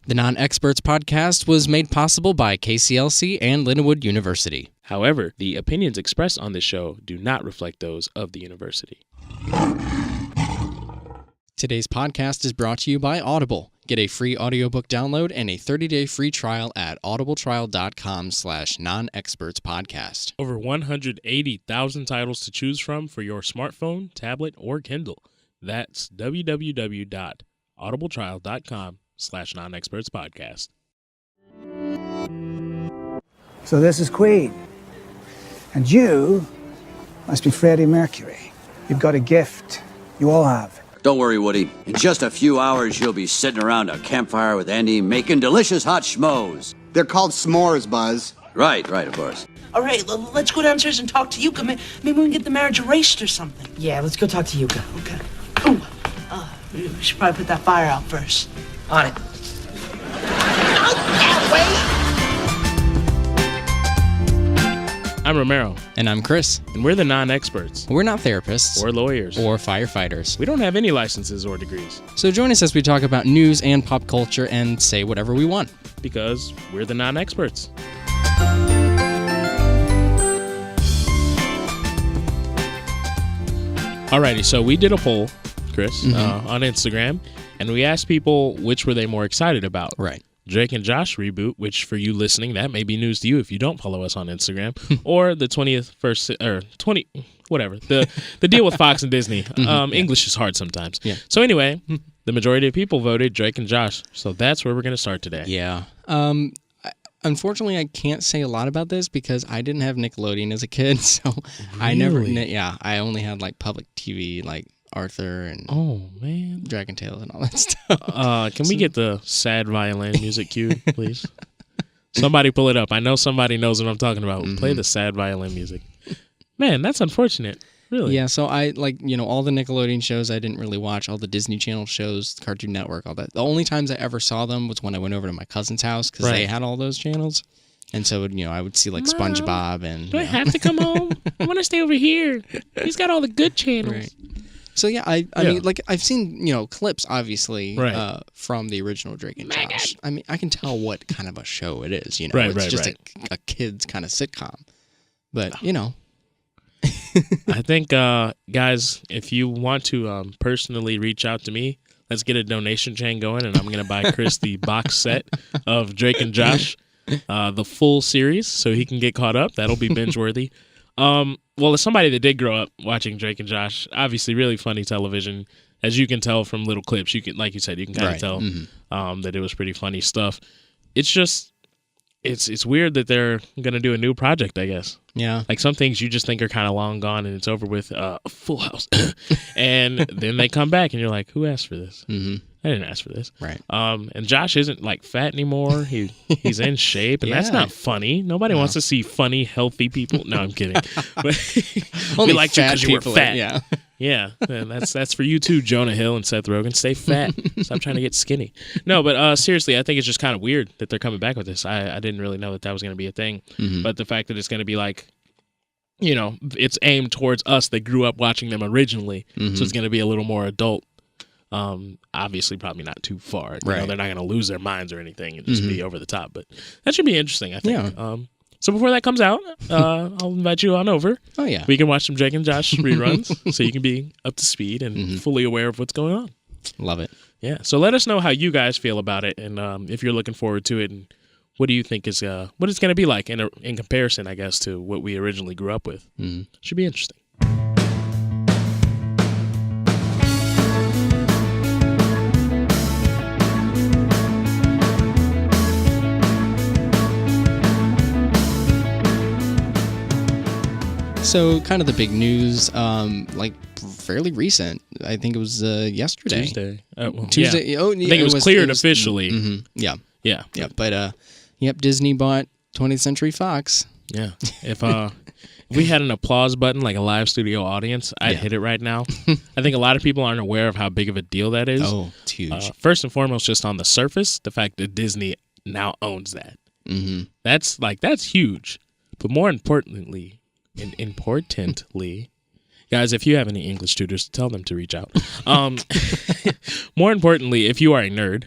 The Non-Experts podcast was made possible by KCLC and Lindenwood University. However, the opinions expressed on this show do not reflect those of the university. Today's podcast is brought to you by Audible. Get a free audiobook download and a 30-day free trial at audibletrial.com/nonexpertspodcast. Over 180,000 titles to choose from for your smartphone, tablet, or Kindle. That's www.audibletrial.com/nonexpertspodcast. So this is Queen. And you must be Freddie Mercury. You've got a gift. You all have. Don't worry, Woody. In just a few hours, you'll be sitting around a campfire with Andy making delicious hot schmoes. They're called s'mores, Buzz. Right, of course. All right, let's go downstairs and talk to Yuka. Maybe we can get the marriage erased or something. Yeah, let's go talk to Yuka. Okay. Ooh, we should probably put that fire out first. On it. I'm Romero. And I'm Chris. And we're the non-experts. We're not therapists. Or lawyers. Or firefighters. We don't have any licenses or degrees. So join us as we talk about news and pop culture and say whatever we want. Because we're the non-experts. Alrighty, so we did a poll, Chris, on Instagram, and we asked people which were they more excited about. Right. Drake and Josh reboot, which for you listening, that may be news to you if you don't follow us on Instagram, or the 20th whatever, the deal with Fox and Disney. English is hard sometimes. Yeah. So anyway, the majority of people voted Drake and Josh, so that's where we're going to start today. Yeah. Unfortunately, I can't say a lot about this because I didn't have Nickelodeon as a kid, so Really? I only had like public TV, like Arthur and Oh, man. Dragon Tales and all that stuff. Can we get the sad violin music cue, please? Somebody pull it up. I know somebody knows what I'm talking about. Play the sad violin music. Man, that's unfortunate. Really? Yeah, so I, all the Nickelodeon shows I didn't really watch, all the Disney Channel shows, Cartoon Network, all that. The only times I ever saw them was when I went over to my cousin's house because they had all those channels. And so, I would see, like, Mom, SpongeBob and... Do I have to come home? I want to stay over here. He's got all the good channels. Right. So, yeah, I mean, like, I've seen, clips, obviously, from the original Drake and Josh. I mean, I can tell what kind of a show it is, It's just a kid's kind of sitcom. But, I think, guys, if you want to personally reach out to me, let's get a donation chain going, and I'm going to buy Chris the box set of Drake and Josh, the full series, so he can get caught up. That'll be binge-worthy. Well, as somebody that did grow up watching Drake and Josh, obviously really funny television. As you can tell from little clips, you can, like you said, you can kind of tell that it was pretty funny stuff. It's just, it's weird that they're going to do a new project, I guess. Yeah. Like some things you just think are kind of long gone and it's over with. Full House. And then they come back and you're like, who asked for this? I didn't ask for this. Right. And Josh isn't like fat anymore. He's in shape, and that's not funny. Nobody wants to see funny, healthy people. No, I'm kidding. But Only we liked you because you were fat. Yeah. Yeah, and that's for you too, Jonah Hill and Seth Rogen. Stay fat. Stop trying to get skinny. No, but seriously, I think it's just kind of weird that they're coming back with this. I didn't really know that was going to be a thing. But the fact that it's going to be like, it's aimed towards us that grew up watching them originally, so it's going to be a little more adult. Obviously probably not too far. They're not going to lose their minds or anything and just be over the top, but that should be interesting, I think. Yeah. So before that comes out, I'll invite you on over. Oh, yeah. We can watch some Drake and Josh reruns so you can be up to speed and fully aware of what's going on. Love it. Yeah. So let us know how you guys feel about it and if you're looking forward to it and what do you think is what it's going to be like in comparison, I guess, to what we originally grew up with. Should be interesting. So, kind of the big news, fairly recent. I think it was yesterday. Tuesday. Tuesday. Yeah. Oh, I think it was cleared officially. Yeah. Yeah. But Disney bought 20th Century Fox. Yeah. If we had an applause button, like a live studio audience, I'd hit it right now. I think a lot of people aren't aware of how big of a deal that is. Oh, it's huge. First and foremost, just on the surface, the fact that Disney now owns that. That's huge. But more importantly, guys, if you have any English tutors, tell them to reach out. More importantly, if you are a nerd,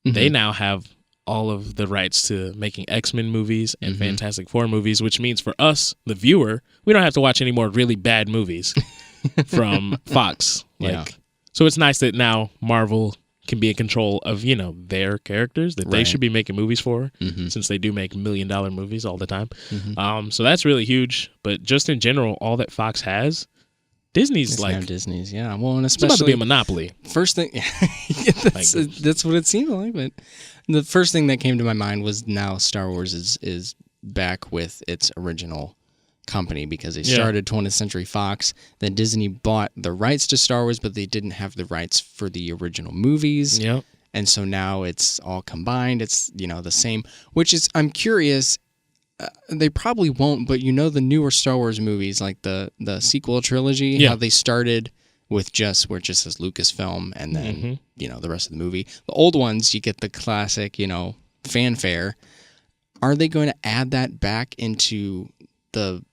they now have all of the rights to making X-Men movies and Fantastic Four movies, which means for us, the viewer, we don't have to watch any more really bad movies from Fox. So it's nice that now Marvel can be in control of, their characters that they should be making movies for, since they do make $1 million movies all the time. So that's really huge. But just in general, all that Fox has, Disney's Disney's, yeah. Well, and it's about to be a monopoly. First thing, that's what it seemed like. But the first thing that came to my mind was now Star Wars is back with its original company, because they started 20th Century Fox. Then Disney bought the rights to Star Wars, but they didn't have the rights for the original movies. Yeah. And so now it's all combined. It's, the same, which is, I'm curious, they probably won't, but the newer Star Wars movies, like the sequel trilogy, how they started with where it just says Lucasfilm, and then, the rest of the movie. The old ones, you get the classic, fanfare. Are they going to add that back into the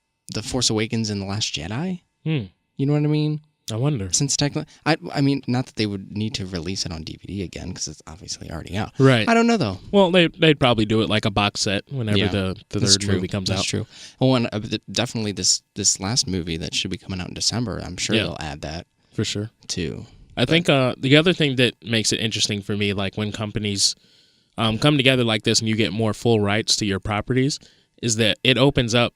Force Awakens and The Last Jedi? You know what I mean? I wonder. Since technically, I mean, not that they would need to release it on DVD again, because it's obviously already out. Right. I don't know, though. Well, they'd probably do it like a box set whenever the third movie comes out. That's true. Well, and definitely this last movie that should be coming out in December, I'm sure they'll add that. For sure. Too. I think the other thing that makes it interesting for me, like when companies come together like this and you get more full rights to your properties, is that it opens up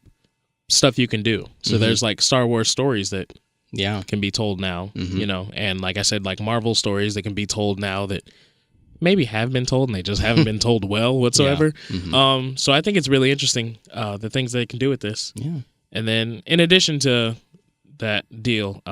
stuff you can do. So there's like Star Wars stories that can be told now, and like I said, like Marvel stories that can be told now that maybe have been told and they just haven't been told well whatsoever. So I think it's really interesting, the things they can do with this. Yeah. And then in addition to that deal,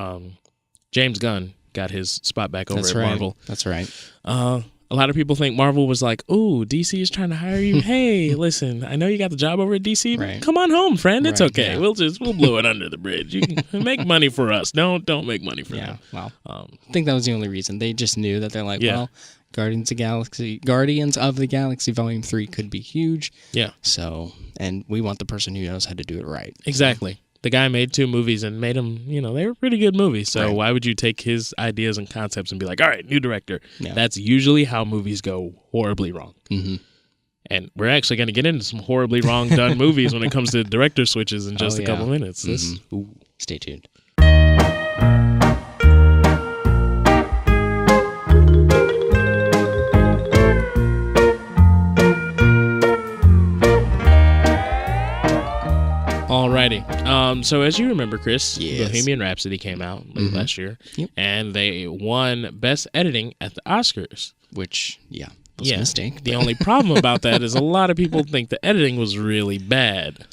James Gunn got his spot back over at Marvel. That's right. A lot of people think Marvel was like, "Ooh, DC is trying to hire you. Hey, listen, I know you got the job over at DC. Right. Come on home, friend. It's okay. Yeah. We'll blow it under the bridge. You can make money for us. Don't make money for them." Well, I think that was the only reason. They just knew that they're like, well, Guardians of the Galaxy Volume 3 could be huge. Yeah. So, and we want the person who knows how to do it right. Exactly. The guy made 2 movies and made them, they were pretty good movies. So why would you take his ideas and concepts and be like, all right, new director? Yeah. That's usually how movies go horribly wrong. And we're actually going to get into some horribly wrong done movies when it comes to director switches in just a couple minutes. Stay tuned. Alrighty. So as you remember, Chris, yes. Bohemian Rhapsody came out late last year, and they won Best Editing at the Oscars. Which, was a mistake. The only problem about that is a lot of people think the editing was really bad.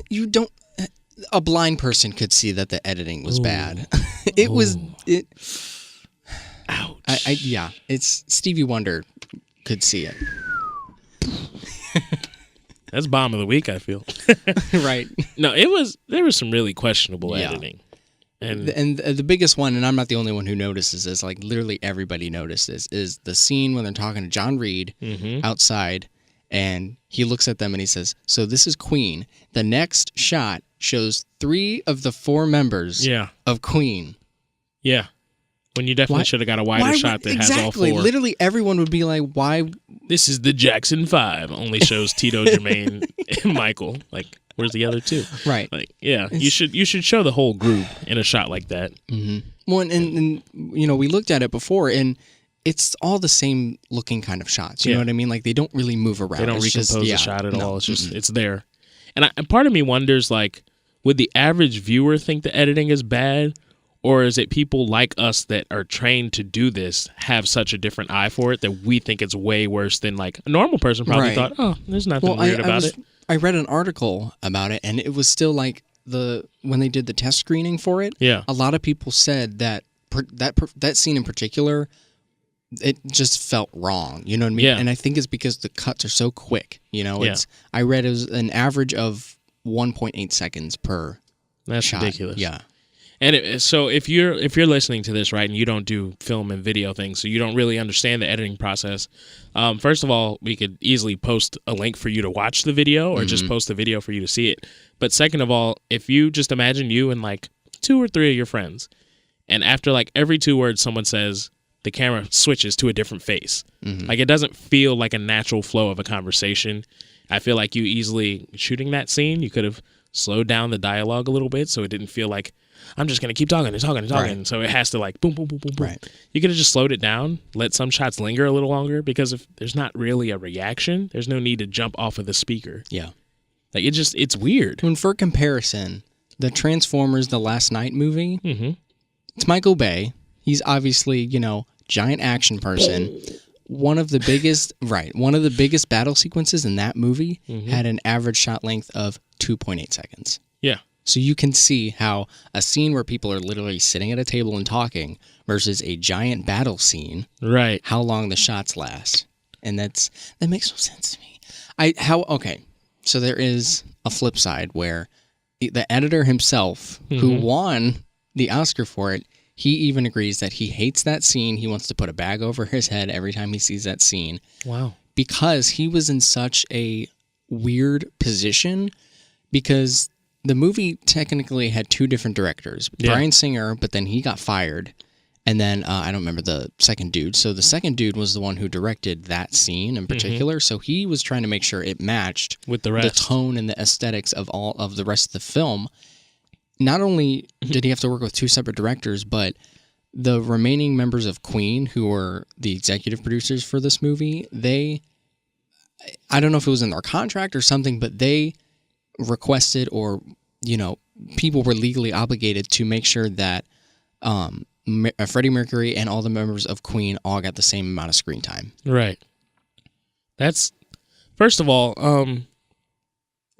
You don't... A blind person could see that the editing was bad. It was... Ouch. It's Stevie Wonder could see it. That's bomb of the week, I feel. Right. No, there was some really questionable editing. And the biggest one, and I'm not the only one who notices this, like literally everybody noticed this, is the scene when they're talking to John Reed outside, and he looks at them and he says, "So this is Queen." The next shot shows 3 of the 4 members of Queen. Yeah. When you definitely should have got a wider shot that has all 4. Literally everyone would be like, why? This is the Jackson 5. Only shows Tito, Jermaine, and Michael. Like, where's the other 2? Right. Like, you should show the whole group in a shot like that. Well, and we looked at it before, and it's all the same looking kind of shots. You know what I mean? Like, they don't really move around. They don't recompose the shot at all. It's just, it's there. And part of me wonders, like, would the average viewer think the editing is bad? Or is it people like us that are trained to do this have such a different eye for it that we think it's way worse than like a normal person probably thought, oh, there's nothing weird about it. I read an article about it, and it was still like when they did the test screening for it, a lot of people said that that scene in particular, it just felt wrong. You know what I mean? Yeah. And I think it's because the cuts are so quick. I read it was an average of 1.8 seconds per That's shot. ridiculous. Yeah. And so if you're listening to this, right, and you don't do film and video things, so you don't really understand the editing process, first of all, we could easily post a link for you to watch the video or just post the video for you to see it. But second of all, if you just imagine you and like 2 or 3 of your friends, and after like every 2 words someone says, the camera switches to a different face. Like, it doesn't feel like a natural flow of a conversation. I feel like you easily, shooting that scene, you could have slowed down the dialogue a little bit so it didn't feel like, I'm just going to keep talking and talking and talking. Right. So it has to like boom, boom, boom, boom, boom. Right. You could have just slowed it down, let some shots linger a little longer, because if there's not really a reaction, there's no need to jump off of the speaker. Yeah. Like, it's weird. When for comparison, the Transformers The Last Night movie, it's Michael Bay. He's obviously, giant action person. One of the biggest battle sequences in that movie had an average shot length of 2.8 seconds. Yeah. So you can see how a scene where people are literally sitting at a table and talking versus a giant battle scene, right? How long the shots last, and that makes no sense to me. Okay, so there is a flip side where the editor himself, who won the Oscar for it, he even agrees that he hates that scene. He wants to put a bag over his head every time he sees that scene. Wow, because he was in such a weird position because the movie technically had two different directors, Bryan Singer, but then he got fired. And then I don't remember the second dude. So the second dude was the one who directed that scene in particular. So he was trying to make sure it matched with the rest, the tone and the aesthetics of all of the rest of the film. Not only did he have to work with two separate directors, but the remaining members of Queen, who were the executive producers for this movie, I don't know if it was in their contract or something, but they requested, or people were legally obligated to make sure that Freddie Mercury and all the members of Queen all got the same amount of screen time. Right. That's, first of all,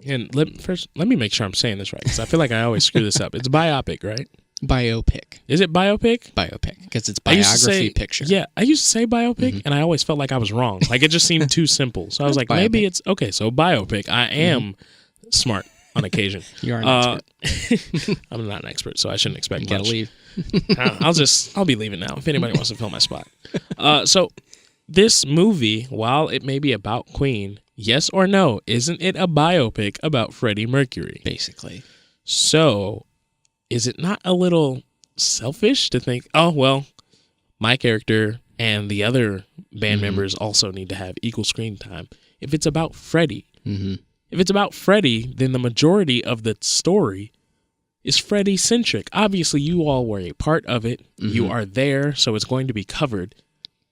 and let me make sure I'm saying this right, because I feel like I always screw this up. It's biopic, right? Biopic. Is it biopic? Biopic, because it's biography picture. Yeah, I used to say biopic, and I always felt like I was wrong. Like, it just seemed too simple. So I was like, maybe it's, okay, so biopic. I am smart on occasion. You are an expert. I'm not an expert, so I shouldn't expect you much. Gotta leave. I'll be leaving now if anybody wants to fill my spot. So this movie, while it may be about Queen, yes or no, isn't it a biopic about Freddie Mercury? Basically. So is it not a little selfish to think, oh, well, my character and the other band members also need to have equal screen time? If it's about Freddie, if it's about Freddie, then the majority of the story is Freddie-centric. Obviously, you all were a part of it. You are there, so it's going to be covered.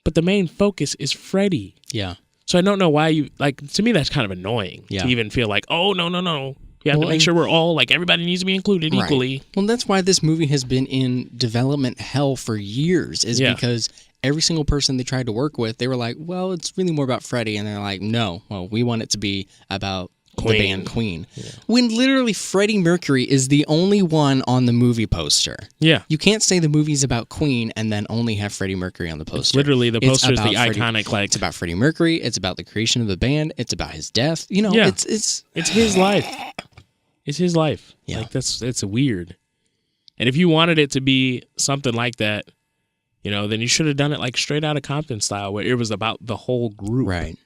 But the main focus is Freddie. Yeah. So I don't know why to me, that's kind of annoying to even feel like, oh, no. You have to make sure we're all, everybody needs to be included equally. Well, that's why this movie has been in development hell for years, because every single person they tried to work with, they were like, well, it's really more about Freddie. And they're like, no, well, we want it to be about the band Queen. Yeah. When literally Freddie Mercury is the only one on the movie poster. Yeah. You can't say the movie's about Queen and then only have Freddie Mercury on the poster. It's literally, the poster is the iconic, It's about Freddie Mercury. It's about the creation of the band. It's about his death. It's his life. It's his life. Yeah. It's weird. And if you wanted it to be something like that, then you should have done it straight out of Compton style, where it was about the whole group. Right.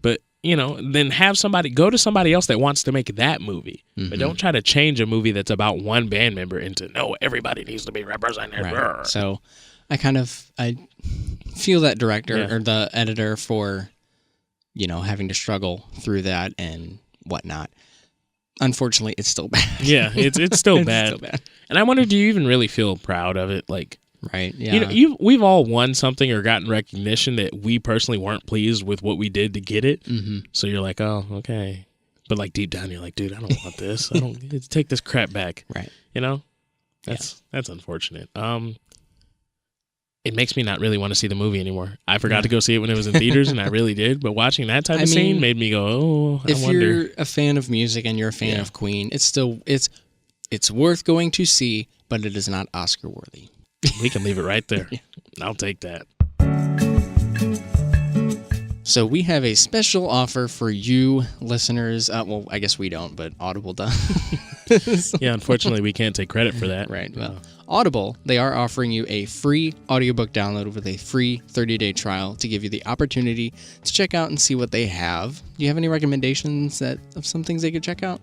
But then have go to somebody else that wants to make that movie. But don't try to change a movie that's about one band member into, no, everybody needs to be represented. Right. So I feel that director or the editor for, having to struggle through that and whatnot. Unfortunately, it's still bad. Yeah, it's still bad. Still bad. And I wonder, do you even really feel proud of it? Right, yeah. We've all won something or gotten recognition that we personally weren't pleased with what we did to get it. So you're like, oh, okay. But deep down, you're like, dude, I don't want this. Let's take this crap back. Right. That's unfortunate. It makes me not really want to see the movie anymore. I forgot to go see it when it was in theaters, and I really did. But watching that type of scene made me go, oh, I wonder. If you're a fan of music and you're a fan of Queen, it's worth going to see, but it is not Oscar worthy. We can leave it right there. I'll take that. So we have a special offer for you listeners. Well, I guess we don't, but Audible does. Yeah, unfortunately, we can't take credit for that. Right. Well, Audible, they are offering you a free audiobook download with a free 30-day trial to give you the opportunity to check out and see what they have. Do you have any recommendations of some things they could check out?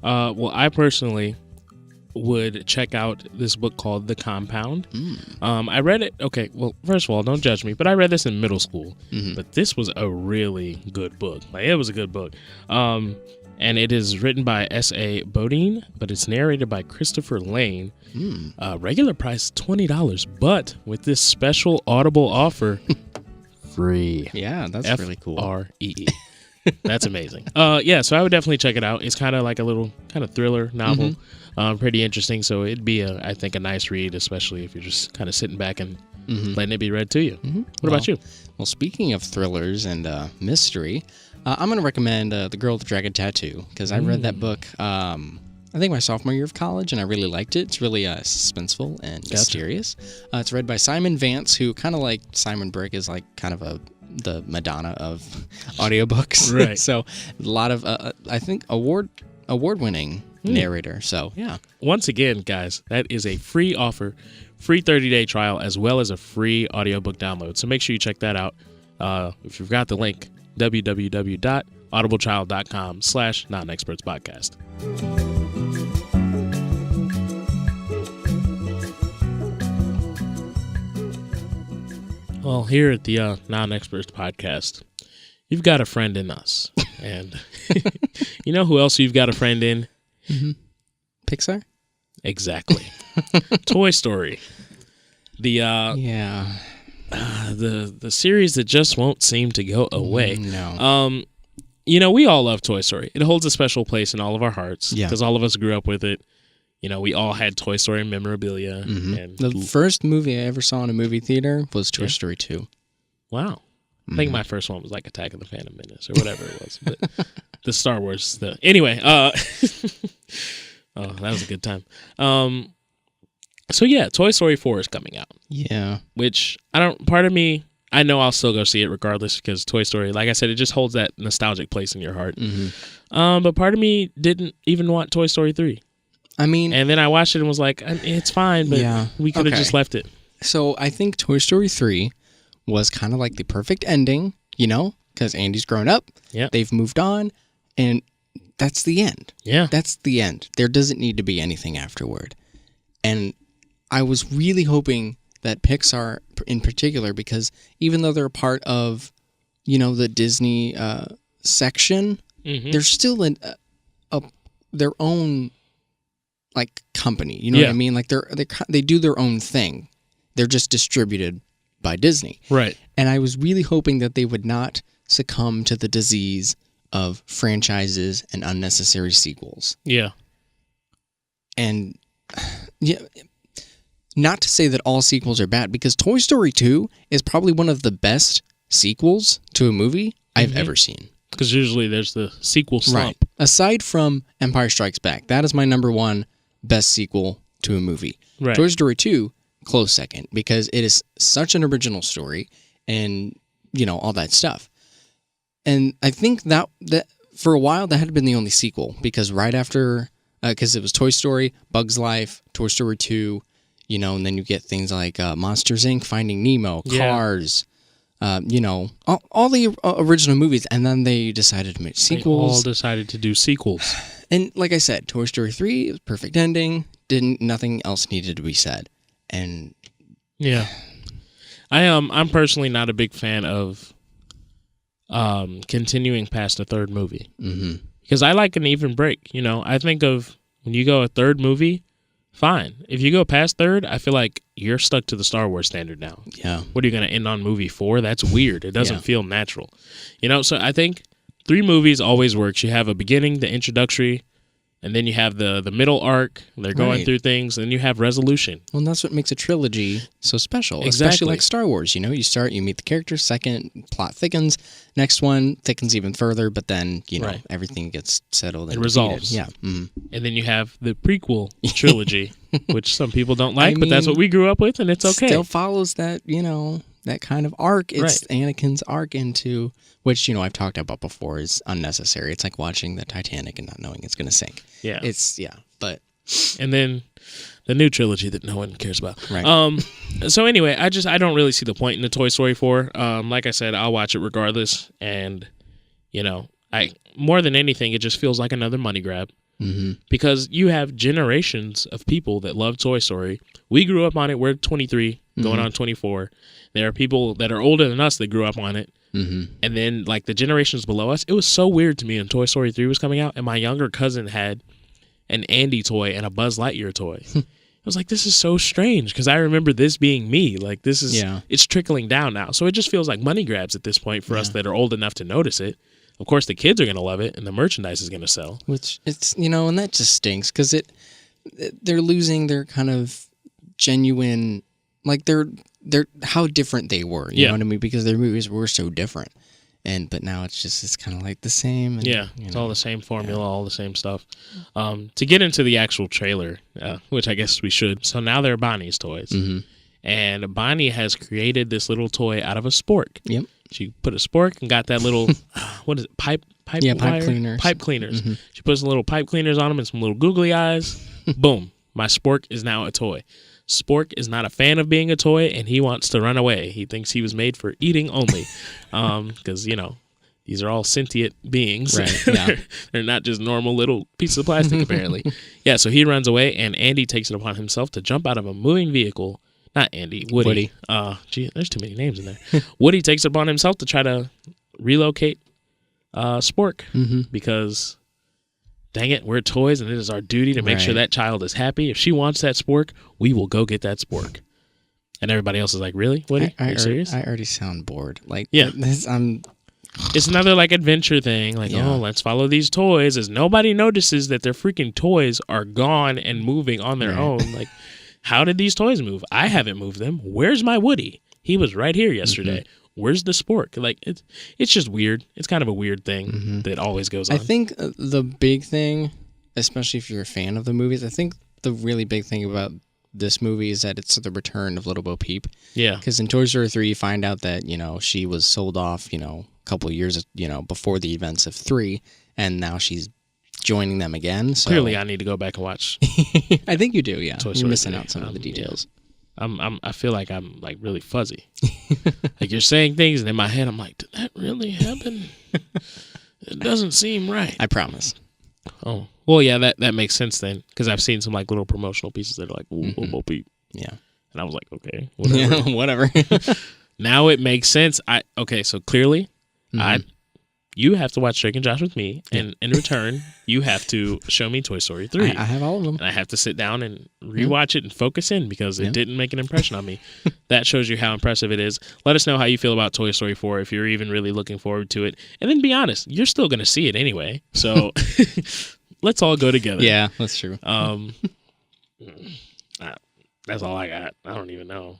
Well, I personally would check out this book called The Compound. I read it. Okay, well, first of all, don't judge me, but I read this in middle school. But this was a really good book. Like, it was a good book. And it is written by S.A. Bodine, but it's narrated by Christopher Lane. Regular price $20, but with this special Audible offer, free. Yeah, that's really cool. Free. That's amazing. Yeah, so I would definitely check it out. It's kind of like a little kind of thriller novel. Pretty interesting. So it'd be, I think, a nice read, especially if you're just kind of sitting back and letting it be read to you. What about you? Well, speaking of thrillers and mystery, I'm going to recommend The Girl with the Dragon Tattoo, because I read that book, I think my sophomore year of college, and I really liked it. It's really suspenseful and mysterious. It's read by Simon Vance, who kind of like Simon Brick is like kind of the Madonna of audiobooks. Right. So a lot of, I think, award-winning narrator. So, yeah. Once again, guys, that is a free offer, free 30-day trial, as well as a free audiobook download. So make sure you check that out. If you've got the link, www.audibletrial.com/nonexpertspodcast. Well, here at the Non-Experts Podcast, you've got a friend in us. And you know who else you've got a friend in? Pixar? Exactly. Toy Story. The series that just won't seem to go away. No. You know, we all love Toy Story. It holds a special place in all of our hearts because all of us grew up with it. You know, we all had Toy Story memorabilia. And the first movie I ever saw in a movie theater was Toy Story 2. Wow. I think my first one was like Attack of the Phantom Menace or whatever it was. But the Star Wars. Anyway. Oh, that was a good time. So yeah, Toy Story 4 is coming out. Yeah. Which part of me, I know I'll still go see it regardless, because Toy Story, like I said, it just holds that nostalgic place in your heart. But part of me didn't even want Toy Story 3. I mean, and then I watched it and was like, it's fine, but we could have just left it. So I think Toy Story 3 was kind of like the perfect ending, you know, because Andy's grown up, they've moved on, and that's the end. Yeah. That's the end. There doesn't need to be anything afterward. And I was really hoping that Pixar in particular, because even though they're a part of, you know, the Disney section, they're still their own like company. You know what I mean? Like they do their own thing. They're just distributed by Disney. Right. And I was really hoping that they would not succumb to the disease of franchises and unnecessary sequels. Yeah. And yeah, not to say that all sequels are bad, because Toy Story 2 is probably one of the best sequels to a movie I've ever seen. Because usually there's the sequel slump. Right. Aside from Empire Strikes Back, that is my number one best sequel to a movie. Right. Toy Story 2, close second, because it is such an original story and, you know, all that stuff. And I think that for a while that had been the only sequel, because right after, because it was Toy Story, Bug's Life, Toy Story 2, you know, and then you get things like Monsters, Inc., Finding Nemo, Cars, you know, all the original movies, and then they decided to make sequels. They all decided to do sequels. And like I said, Toy Story 3 was perfect ending. Nothing else needed to be said. And yeah, I'm personally not a big fan of continuing past a third movie, because I like an even break. You know, I think of when you go a third movie, fine. If you go past third, I feel like you're stuck to the Star Wars standard now. Yeah. What are you going to end on movie 4? That's weird. It doesn't feel natural. You know, so I think 3 movies always works. You have a beginning, the introductory, and then you have the middle arc. They're going through things, and you have resolution. Well, and that's what makes a trilogy so special, especially like Star Wars. You know, you start, you meet the characters, second, plot thickens, next one thickens even further, but then, you know, everything gets settled and resolves. Yeah. And then you have the prequel trilogy, which some people don't like, but that's what we grew up with, and it's okay. Still follows that, you know, that kind of arc. It's Anakin's arc into, which, you know, I've talked about before, is unnecessary. It's like watching the Titanic and not knowing it's going to sink. Yeah. But. And then the new trilogy that no one cares about. Right. So anyway, I don't really see the point in the Toy Story 4. Like I said, I'll watch it regardless. And, you know, more than anything, it just feels like another money grab. because you have generations of people that love Toy Story. We grew up on it. We're 23, going on 24. There are people that are older than us that grew up on it. And then, like, the generations below us, it was so weird to me when Toy Story 3 was coming out, and my younger cousin had an Andy toy and a Buzz Lightyear toy. I was like, this is so strange, because I remember this being me. Like, this is, it's trickling down now. So it just feels like money grabs at this point for us that are old enough to notice it. Of course, the kids are going to love it, and the merchandise is going to sell. Which, it's, and that just stinks, because they're losing their kind of genuine, like, they're how different they were, you know what I mean? Because their movies were so different. But now it's kind of like the same. And, it's all the same formula, all the same stuff. To get into the actual trailer, which I guess we should. So now they're Bonnie's toys. And Bonnie has created this little toy out of a spork. Yep. She put a spork and got that little, what is it, pipe wire? Pipe cleaners. Pipe cleaners. She puts some little pipe cleaners on them and some little googly eyes. Boom. My spork is now a toy. Spork is not a fan of being a toy, and he wants to run away. He thinks he was made for eating only, because, these are all sentient beings. Right, yeah. They're not just normal little pieces of plastic, apparently. Yeah, so he runs away, and Andy takes it upon himself to jump out of a moving vehicle. Not Andy, Woody. Gee, there's too many names in there. Woody takes it upon himself to try to relocate Spork, because... dang it, we're toys, and it is our duty to make sure that child is happy. If she wants that spork, we will go get that spork. And everybody else is like, really? Woody? Are you serious? I already sound bored. Like, it's another, like, adventure thing. Like, let's follow these toys, as nobody notices that their freaking toys are gone and moving on their own. Like, how did these toys move? I haven't moved them. Where's my Woody? He was right here yesterday. Where's the spork? Like, it's just weird. It's kind of a weird thing that always goes on. I think the big thing, especially if you're a fan of the movies, I think the really big thing about this movie is that it's the return of Little Bo Peep. Yeah. Because in Toy Story 3, you find out that, she was sold off, a couple of years, before the events of 3, and now she's joining them again. So clearly, I need to go back and watch. I think you do, yeah. You're missing 3. out some of the details. I feel like I'm, like, really fuzzy. Like, you're saying things, and in my head I'm like, did that really happen? It doesn't seem right. I promise. Oh, well, yeah, that makes sense then, because I've seen some, like, little promotional pieces that are like, ooh, Bo Peep. Yeah. And I was like, okay, whatever. Yeah, whatever. Now it makes sense. So clearly, you have to watch Drake and Josh with me, and in return, you have to show me Toy Story 3. I have all of them. And I have to sit down and rewatch it and focus in, because it didn't make an impression on me. That shows you how impressive it is. Let us know how you feel about Toy Story 4, if you're even really looking forward to it. And then be honest, you're still going to see it anyway. So let's all go together. Yeah, that's true. That's all I got. I don't even know.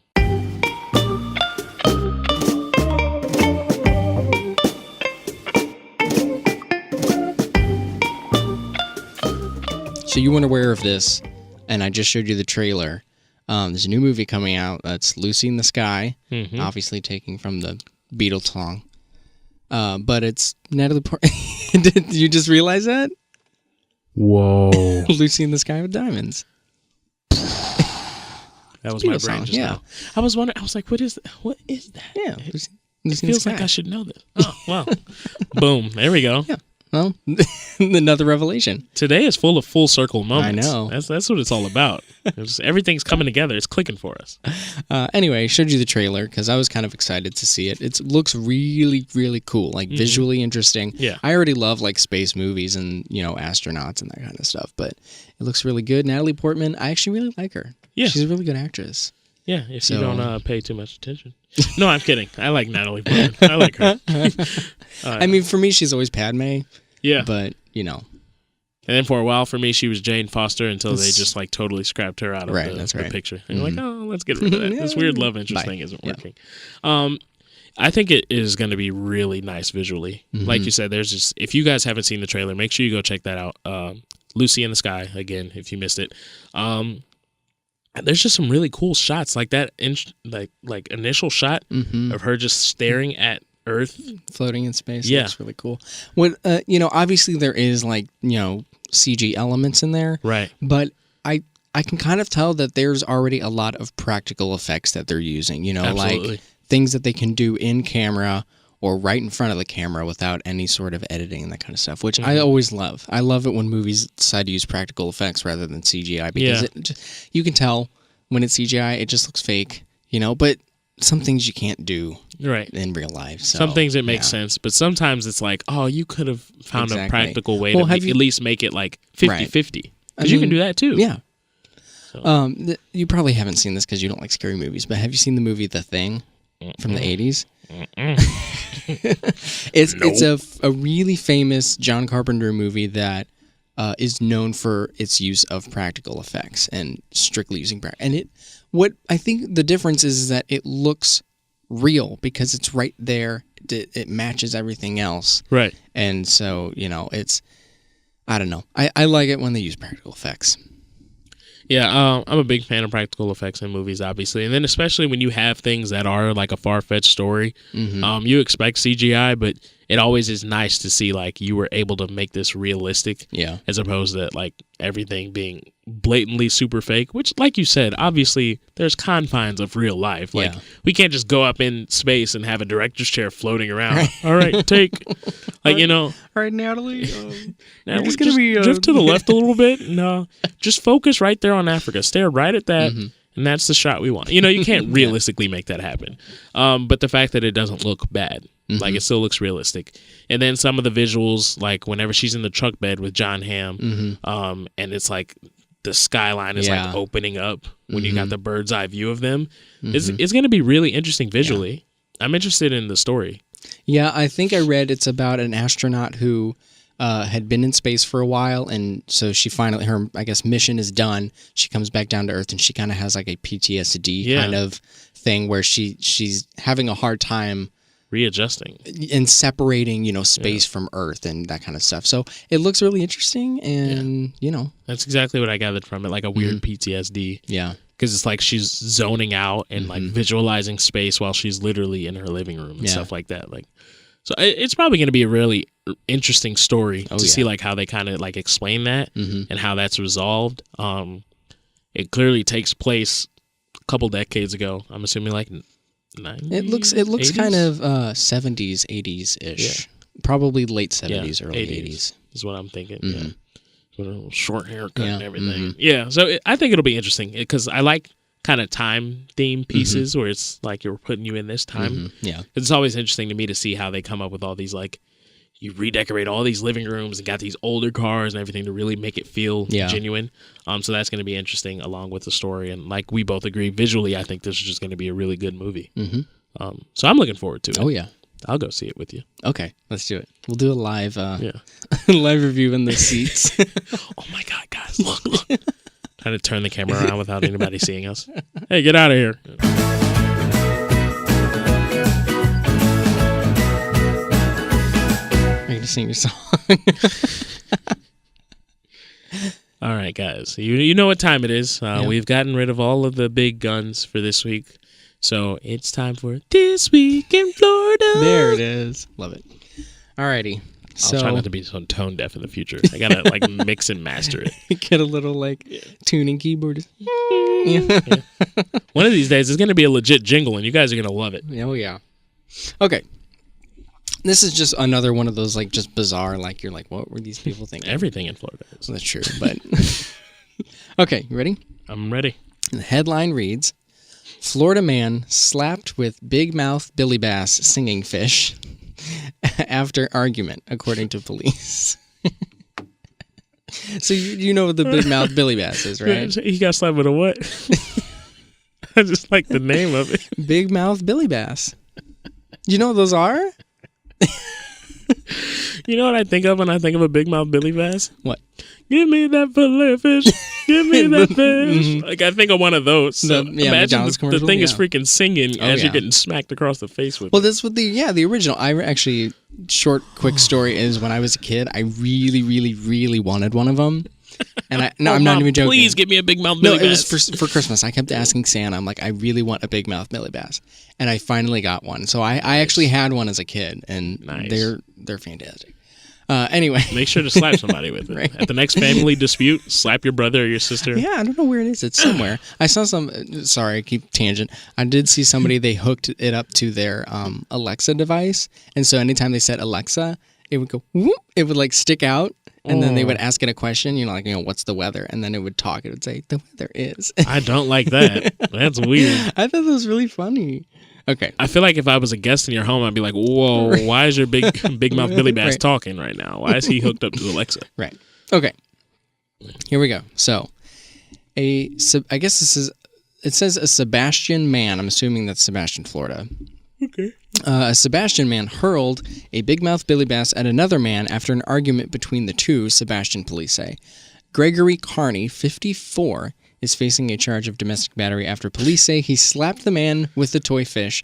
So you weren't aware of this, and I just showed you the trailer. There's a new movie coming out that's Lucy in the Sky, obviously taking from the Beatles song. But it's Natalie Portman. Did you just realize that? Whoa. Lucy in the Sky with Diamonds. That was my brain just now. I was wondering, I was like, what is that? Yeah. It feels like I should know this. Oh, wow. Boom. There we go. Yeah. Well, another revelation. Today is full of full circle moments. I know. That's what it's all about. Everything's coming together. It's clicking for us. Anyway, I showed you the trailer because I was kind of excited to see it. It looks really, really cool, like visually interesting. Yeah. I already love like space movies and, astronauts and that kind of stuff, but it looks really good. Natalie Portman, I actually really like her. Yeah. She's a really good actress. Yeah, if you don't pay too much attention. No, I'm kidding. I like Natalie Portman. I like her. I mean, for me, she's always Padme. Yeah. But, And then for a while, for me, she was Jane Foster until they just like totally scrapped her out of the picture. And you're like, oh, let's get rid of that. This weird love interest thing isn't working. I think it is going to be really nice visually. Like you said, there's just, if you guys haven't seen the trailer, make sure you go check that out. Lucy in the Sky, again, if you missed it. There's just some really cool shots, like that like initial shot of her just staring at Earth floating in space. Yeah, that's really cool. When obviously there is like CG elements in there, right? But I can kind of tell that there's already a lot of practical effects that they're using. Absolutely. Like things that they can do in camera or right in front of the camera without any sort of editing and that kind of stuff, which I always love. I love it when movies decide to use practical effects rather than CGI because you can tell when it's CGI, it just looks fake, but some things you can't do in real life. So, some things it makes sense, but sometimes it's like, oh, you could have found a practical way to at least make it like 50-50. Because you can do that too. Yeah. So. You probably haven't seen this because you don't like scary movies, but have you seen the movie The Thing from the 80s? It's a really famous John Carpenter movie that is known for its use of practical effects and strictly using and what I think the difference is that it looks real because it's right there. It matches everything else. Right. And so, it's, I don't know. I like it when they use practical effects. Yeah, I'm a big fan of practical effects in movies, obviously. And then especially when you have things that are like a far-fetched story, you expect CGI, but it always is nice to see like you were able to make this realistic as opposed to like everything being blatantly super fake, which like you said, obviously there's confines of real life. Like we can't just go up in space and have a director's chair floating around. All right, take like, All right, Natalie. Natalie, just gonna be drift to the left a little bit. No, just focus right there on Africa. Stare right at that. And that's the shot we want. You can't realistically make that happen. But the fact that it doesn't look bad, like it still looks realistic. And then some of the visuals, like whenever she's in the truck bed with John Hamm, and it's like the skyline is like opening up when you got the bird's eye view of them. It's going to be really interesting visually. I'm interested in the story. Yeah, I think I read it's about an astronaut who had been in space for a while, and so she finally, her, I guess, mission is done. She comes back down to Earth, and she kind of has like a PTSD kind of thing where she's having a hard time readjusting and separating, space from Earth and that kind of stuff. So it looks really interesting, and that's exactly what I gathered from it, like a weird PTSD. Yeah. Because it's like she's zoning out and like visualizing space while she's literally in her living room and stuff like that. Like, so it's probably going to be a really interesting story to see like how they kind of like explain that and how that's resolved. It clearly takes place a couple decades ago. I'm assuming like 90s, it looks 80s? Kind of 70s, 80s ish. Probably late 70s, early 80s is what I'm thinking. Yeah. With a little short haircut and everything. Yeah, so I think it'll be interesting because I like kind of time theme pieces where it's like you're putting you in this time. Yeah. It's always interesting to me to see how they come up with all these, like, you redecorate all these living rooms and got these older cars and everything to really make it feel genuine. So that's going to be interesting along with the story. And like we both agree, visually, I think this is just going to be a really good movie. So I'm looking forward to it. Oh, yeah. I'll go see it with you. Okay, let's do it. We'll do a live live review in the seats. Oh my God, guys, look. Trying to turn the camera around without anybody seeing us. Hey, get out of here. Are you going to sing your song? All right, guys. You know what time it is. We've gotten rid of all of the big guns for this week. So it's time for This Week in Florida. There it is. Love it. Alrighty. I'll try not to be so tone deaf in the future. I gotta like mix and master it. Get a little like tuning keyboard. One of these days it's gonna be a legit jingle, and you guys are gonna love it. Oh yeah. Okay. This is just another one of those like just bizarre. Like you're like, what were these people thinking? Everything in Florida is. That's true, but okay. You ready? I'm ready. The headline reads: Florida man slapped with big mouth Billy Bass singing fish after argument, according to police. So you know what the big mouth Billy Bass is, right? He got slapped with a what? I just like the name of it. Big mouth Billy Bass. You know what those are? You know what I think of when I think of a big mouth Billy Bass? What? Give me that fillet fish. Give me that fish. Like, I think of one of those. So imagine the thing is freaking singing as you're getting smacked across the face with it. Well, that's what the original. I actually, quick story is when I was a kid, I really, really, really wanted one of them. And I'm not even joking. Please give me a big mouth Billy Bass. It was for Christmas. I kept asking Santa. I'm like, I really want a big mouth Billy Bass, and I finally got one. So I actually had one as a kid, and they're fantastic. Anyway. Make sure to slap somebody with it. Right. At the next family dispute, slap your brother or your sister. Yeah, I don't know where it is. It's somewhere. I saw sorry, I keep tangent. I did see somebody, they hooked it up to their Alexa device. And so anytime they said Alexa, it would go, whoop, it would like stick out. And then they would ask it a question, what's the weather? And then it would talk. It would say, the weather is. I don't like that. That's weird. I thought that was really funny. Okay. I feel like if I was a guest in your home, I'd be like, whoa, why is your big mouth Billy Bass talking right now? Why is he hooked up to Alexa? Right. Okay. Here we go. So, I guess it says a Sebastian man. I'm assuming that's Sebastian, Florida. Okay. A Sebastian man hurled a big mouth Billy Bass at another man after an argument between the two, Sebastian police say. Gregory Carney, 54, is facing a charge of domestic battery after police say he slapped the man with the toy fish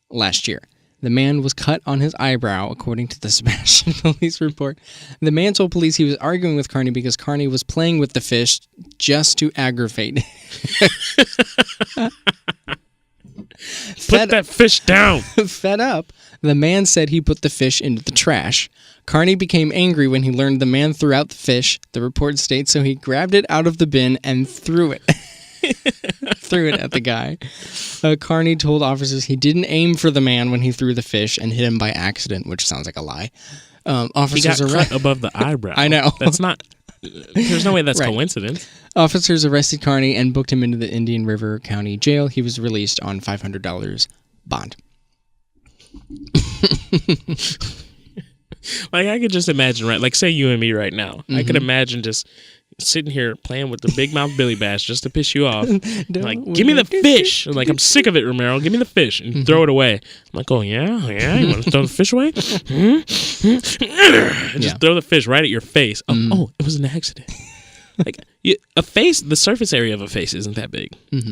last year. The man was cut on his eyebrow, according to the Sebastian police report. The man told police he was arguing with Carney because Carney was playing with the fish just to aggravate. Put that fish down. Fed up, the man said he put the fish into the trash. Carney became angry when he learned the man threw out the fish, the report states, so he grabbed it out of the bin and threw it. Threw it at the guy. Carney told officers he didn't aim for the man when he threw the fish and hit him by accident, which sounds like a lie. Officers he got cut above the eyebrow. I know. That's not... There's no way that's coincidence. Officers arrested Carney and booked him into the Indian River County Jail. He was released on $500 bond. Like, I could just imagine, right? Like, say you and me right now. Mm-hmm. I could imagine just sitting here playing with the big mouth Billy Bass just to piss you off. Like, give me the fish. Like, I'm sick of it, Romero. Give me the fish. And throw it away. I'm like, oh, yeah? You want to throw the fish away? And just throw the fish right at your face. Oh, it was an accident. Like, a face, the surface area of a face isn't that big.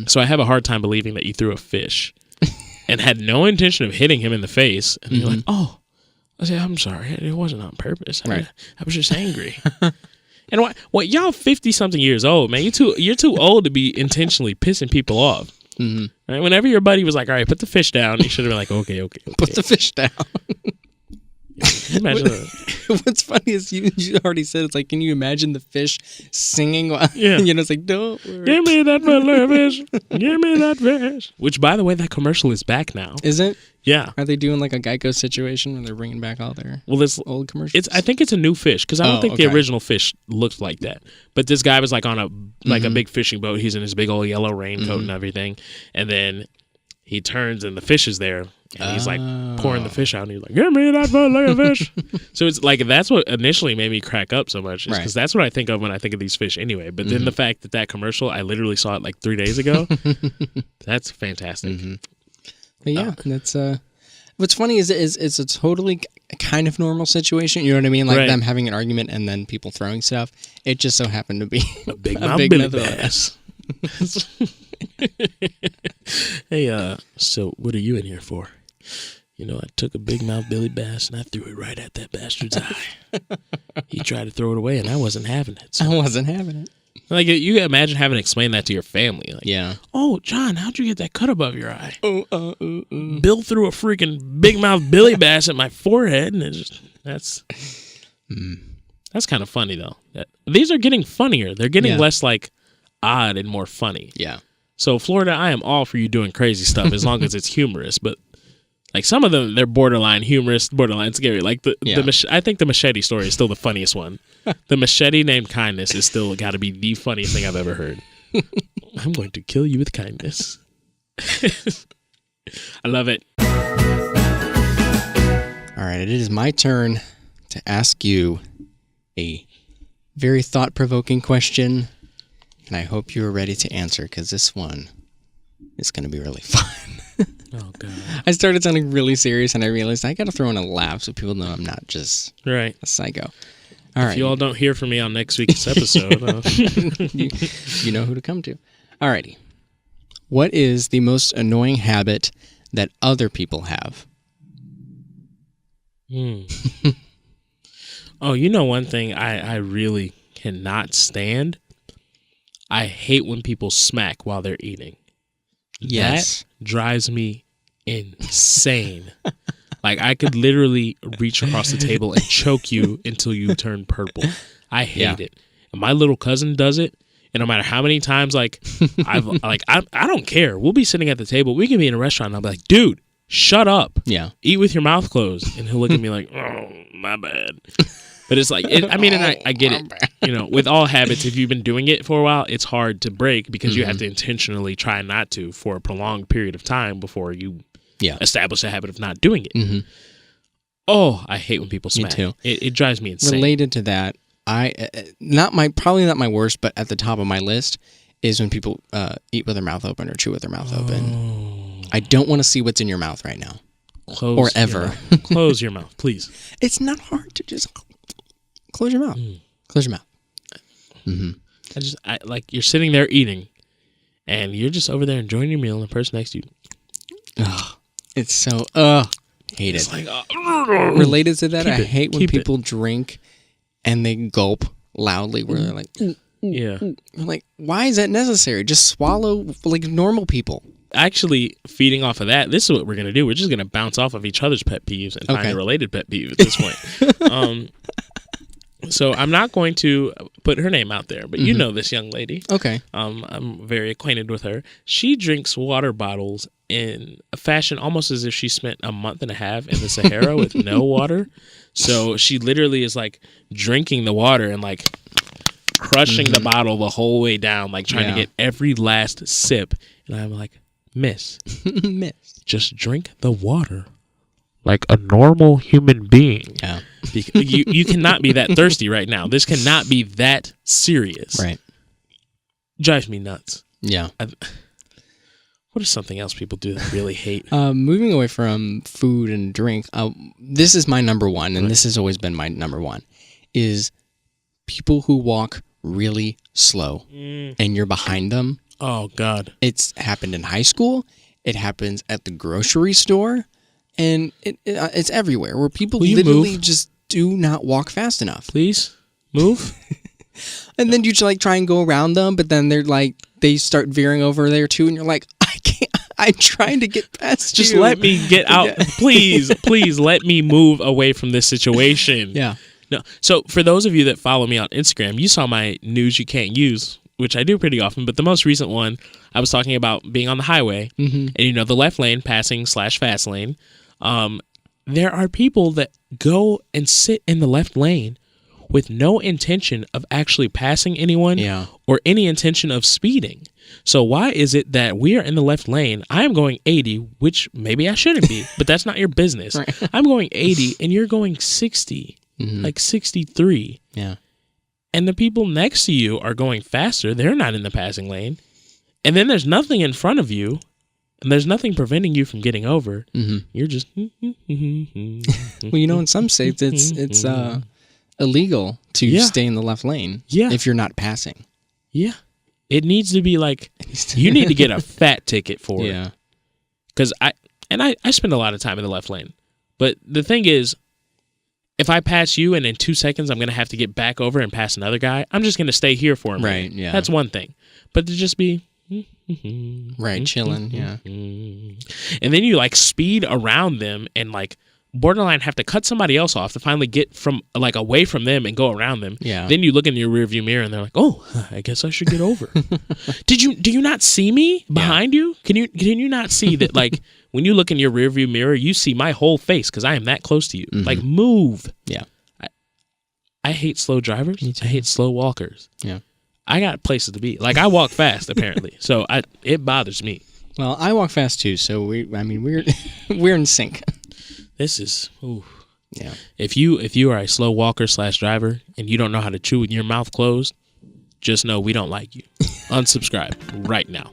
So I have a hard time believing that you threw a fish and had no intention of hitting him in the face. And you're like, oh. I said, I'm sorry. It wasn't on purpose. I was just angry. And what y'all 50-something years old, man. You're too old to be intentionally pissing people off. Mm-hmm. Right? Whenever your buddy was like, all right, put the fish down, you should have been like, okay. Put the fish down. Imagine What's funny is you already said, it's like, can you imagine the fish singing while, it's like, don't worry. Give me that fish. Give me that fish. Which, by the way, that commercial is back now. Is it? Yeah. Are they doing like a Geico situation where they're bringing back all their old commercials? I think it's a new fish because I don't think the original fish looked like that. But this guy was like on a big fishing boat. He's in his big old yellow raincoat and everything. And then he turns and the fish is there. And he's like pouring the fish out, and he's like, "Give me that like a fish." So it's like that's what initially made me crack up so much, because that's what I think of when I think of these fish anyway. But then the fact that commercial, I literally saw it like 3 days ago. That's fantastic. But yeah, that's what's funny is it's a totally kind of normal situation. You know what I mean? Like them having an argument and then people throwing stuff. It just so happened to be a big mouth Billy Bass. Hey, so what are you in here for? I took a big mouth Billy Bass and I threw it right at that bastard's eye. He tried to throw it away and I wasn't having it. So. I wasn't having it. Like, you can imagine having to explain that to your family. Like, oh, John, how'd you get that cut above your eye? Bill threw a freaking big mouth Billy Bass at my forehead, and that's kind of funny though. These are getting funnier. They're getting less like odd and more funny. Yeah. So Florida, I am all for you doing crazy stuff as long as it's humorous. But like some of them, they're borderline humorous, borderline scary. Like I think the machete story is still the funniest one. The machete named Kindness is still got to be the funniest thing I've ever heard. I'm going to kill you with kindness. I love it. All right, it is my turn to ask you a very thought-provoking question. And I hope you are ready to answer, because this one is going to be really fun. Oh, God. I started sounding really serious, and I realized I got to throw in a laugh so people know I'm not just a psycho. All right. If you all don't hear from me on next week's episode, you know who to come to. All righty. What is the most annoying habit that other people have? Oh, one thing I really cannot stand? I hate when people smack while they're eating. Yes. That drives me insane. Like, I could literally reach across the table and choke you until you turn purple. I hate it. And my little cousin does it. And no matter how many times, like, I don't care. We'll be sitting at the table. We can be in a restaurant and I'll be like, dude, shut up. Yeah. Eat with your mouth closed. And he'll look at me like, oh, my bad. But it's like, I get it. You know, with all habits, if you've been doing it for a while, it's hard to break because you have to intentionally try not to for a prolonged period of time before you establish a habit of not doing it. Mm-hmm. Oh, I hate when people smack. Me too. It drives me insane. Related to that, probably not my worst, but at the top of my list is when people eat with their mouth open or chew with their mouth open. I don't want to see what's in your mouth right now. Or ever. Close your mouth, please. It's not hard to just close your mouth. Close your mouth. Mm-hmm. Like, you're sitting there eating, and you're just over there enjoying your meal, and the person next to you. Oh, it's so hate it's it. Like, related to that, I hate when people drink and they gulp loudly, where they're like, yeah. I'm like, why is that necessary? Just swallow like normal people. Actually, feeding off of that, this is what we're going to do. We're just going to bounce off of each other's pet peeves and find a related pet peeve at this point. So I'm not going to put her name out there, but you know this young lady. Okay. I'm very acquainted with her. She drinks water bottles in a fashion almost as if she spent a month and a half in the Sahara with no water. So she literally is like drinking the water and like crushing the bottle the whole way down, like trying to get every last sip. And I'm like, Miss, just drink the water like a normal human being. Yeah. You cannot be that thirsty right now. This cannot be that serious. Right. Drives me nuts. Yeah. What is something else people do that I really hate? Moving away from food and drink, this is my number one, and this has always been my number one, is people who walk really slow and you're behind them. Oh, God. It's happened in high school. It happens at the grocery store. And it's everywhere where people literally just do not walk fast enough. Please move. And then you just like try and go around them, but then they're like, they start veering over there too. And you're like, I can't, I'm trying to get past just you. Let me get out. Please let me move away from this situation. Yeah. No. So for those of you that follow me on Instagram, you saw my news you can't use, which I do pretty often. But the most recent one, I was talking about being on the highway and, the left lane, passing / fast lane. There are people that go and sit in the left lane with no intention of actually passing anyone or any intention of speeding. So why is it that we are in the left lane? I am going 80, which maybe I shouldn't be, but that's not your business. Right. I'm going 80 and you're going 60, like 63. Yeah. And the people next to you are going faster. They're not in the passing lane. And then there's nothing in front of you. And there's nothing preventing you from getting over. You're just... Well, in some states, it's illegal to stay in the left lane if you're not passing. Yeah. It needs to be like... You need to get a fat ticket for it. Because I spend a lot of time in the left lane. But the thing is, if I pass you and in 2 seconds I'm going to have to get back over and pass another guy, I'm just going to stay here for a minute. Right, yeah. That's one thing. But to just be... right, chilling, And then you like speed around them and like borderline have to cut somebody else off to finally get from like away from them and go around them. Yeah. Then you look in your rearview mirror and they're like, "Oh, I guess I should get over." Do you not see me behind you? Can you not see that like when you look in your rearview mirror, you see my whole face because I am that close to you. Like move. Yeah. I hate slow drivers. I hate slow walkers. Yeah. I got places to be. Like I walk fast apparently. So it bothers me. Well, I walk fast too, so we're we're in sync. This is yeah. If you are a slow walker / driver and you don't know how to chew with your mouth closed, just know we don't like you. Unsubscribe right now.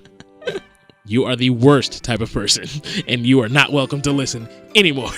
You are the worst type of person, and you are not welcome to listen anymore.